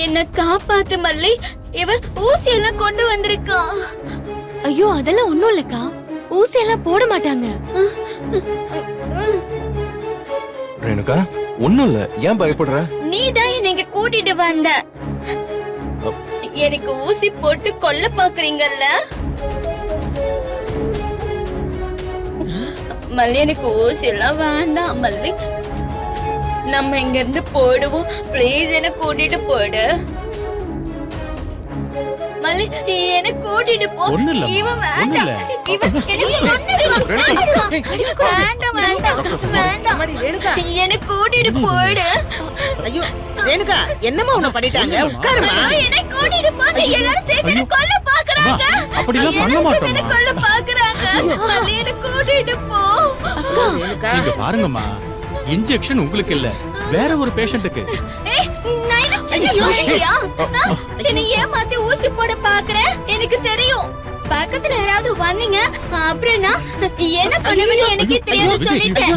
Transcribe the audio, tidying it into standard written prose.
என்ன காப்பாத்து மல்லி. இவன் ஊசி எல்லாம் கொண்டு வந்திருக்கா. ஐயோ அதெல்லாம் ஒண்ணும் இல்லக்கா, ஊசி எல்லாம் போட மாட்டாங்க. ரேணுகா, ஒண்ணும் இல்ல, ஏன் பயப்படுற? நீதான் என்ன இங்க கூட்டிட்டு வந்த. எனக்கு ஊசி போட்டு கொல்ல பாக்குறீங்கல்ல. மல்லி, எனக்கு ஊசி எல்லாம் வேண்டாம் மல்லி. நம்ம இங்க இருந்து போயிடுவோம். ப்ளீஸ் என்ன கூட்டிட்டு போயிடு மல்லி. என்ன கூட்டிட்டு போ. இவன் வேண்டாம். இவன் எனக்கு கொன்னுடுவான். வேண்டாம் வேண்டாம் வேண்டாம். என்ன கூட்டிட்டு போயிடு. ஐயோ ரேணுகா, என்னமா உன்னை பண்ணிட்டாங்க? உட்காருமா. என்ன கூட்டிட்டு போங்க. எல்லாரும் சேர்ந்து என்ன கொல்ல பாக்குறாங்க. அப்படிலாம் பண்ண மாட்டோம். என்ன கொல்ல பாக்குறாங்க. மல்லி, என்ன கூட்டிட்டு போ. ரேணுகா, இங்க பாருங்கம்மா, இன்ஜெக்ஷன் உங்களுக்கு இல்ல, வேற ஒரு பேஷண்ட்டுக்கு. ஏய், நான் என்ன செய்யலையா? என்னை ஏமாத்தி ஊசி போட பாக்குறேன். எனக்கு தெரியும். பக்கத்துல யாராவது வந்தீங்க அப்புறம் நான் என்ன பண்ணுவேன்னு எனக்கே தெரியாது சொல்லிட்டேன்.